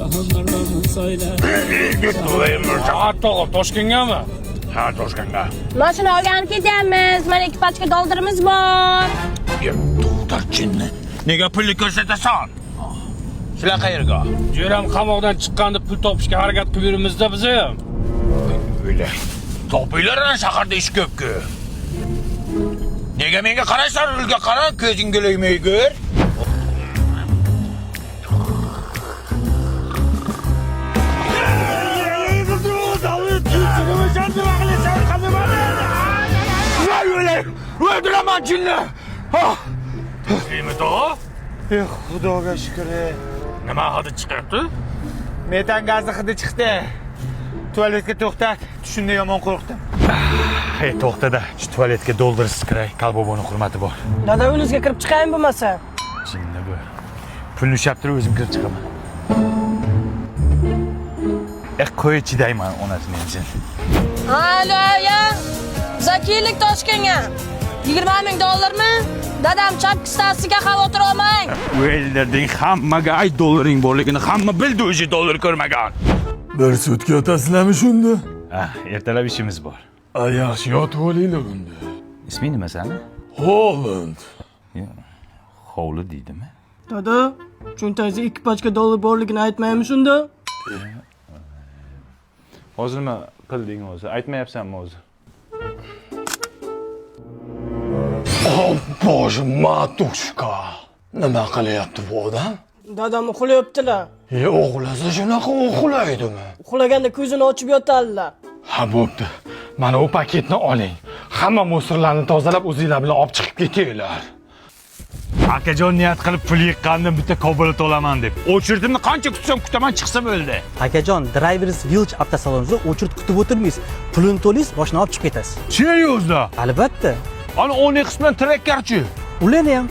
Şahınlardan söyle. Hatta Toshkentga mi? Ha, Toshkentga. Mashina olganib ketyapmiz. Mana ikki pachka doldirimiz bor. To'xtatchinni. Nega pulni ko'rsatasan? Shular qayerga? Jo'ram qamoqdan chiqqanda pul topishga harakat qilib yuribmiz-da biz ham. Öyle. Topiylarına shaharda ish ko'p-ku. Nega menga qaraysan, rulga qara, ko'zing g'o'ymay ko'r. Öldüremem cinni. Teslimiyet o? Xudoga shukr. Nima hidi chiqyapti? Metan gazi hidi chiqdi. Tualetga to'xtat. Shunda yomon qo'rqdim. Hey, to'xtada. Shu tualetga doldirish kiray. Qalboboni hurmati bor. Dada uyingizga kirib chiqayin bo'lmasa. Jinni bu. Pulni ushlab turib o'zim kirib chiqaman. Qo'y chidayman onasini jin. Alo, ya. Zakiylik Toshkentga. 20 ming dollarmi? Dadam chapki stasiyaga xavotir olmang. O'yinlarding hammaga ay dollaring borligini hamma bildi, o'zi dollar ko'rmagan. Bir sutka otasizlarmi shunda? Ertalab ishimiz bor. Yaxshi yotib olinglar unda. Isming nima sani? Holland. Hovli deydimi? Dada, cho'ntagingizda 2 pachka dollar borligini aytmaymi shunda? Hozir nima qilding o'zi? Aytmayapsanmi o'zi? Oh, boje, matushka. Nima qilyapti bu odam? Dadam uxlayaptilar. O'g'lasa shunaqa uxlaydimi? Uxlaganda ko'zini ochib yotadilar. Ha, bo'pti. Mana u paketni oling. Hamma musorlarni tozalab o'zingizlar bilan olib chiqib ketinglar. Akajon niyat qilib pul yiqqandan bitta Cobalt olaman deb. O'chirdimni qancha kutsam kutaman chiqsa bo'ldi. Akajon, Drivers Village avtosalonida o'chirt kutib o'tirmaysiz. Pulini to'laysiz, mashina olib chiqib ketasiz. Seriozda? Albatta. Ana Onyx bilan Trackerchi. Ularni ham.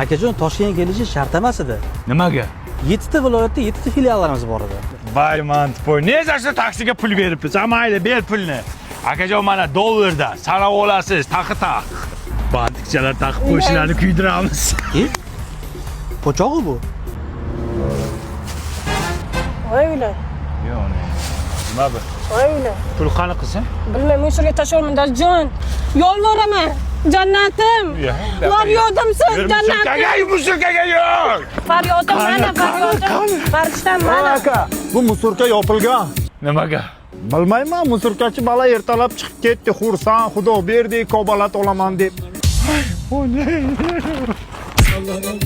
Akajon, Toshkentga kelishi shart emas edi. Nimaga? 7 ta viloyatda 7 ta filiallarimiz bor edi. Voy mantpoy. Nezasi taksiga pul beribsiz? Mayli, ber pulni. Akajon, mana dollarda sanab olasiz, taqi-taq. Bantikchalar taqib qo'shlarni kuydiramiz. Po'chog'i bu. Oyla. Yo'q, nima bu? Oyla. Pul qani qilsin? Bilmay, musorga tashlamayman, Dadajon. Yolvoraman. Jannatim. Faryodim-siz, jannatim. Musurkaga yo'q. Faryodim mana, faryodim. Farishtam mana. Aka, Bu musorka yopilgan. nimaga? Bilmayman, musorkachi bola ertalab chiqib ketdi, xursand, xudo berdi, Cobalt olaman deb. Allah'ın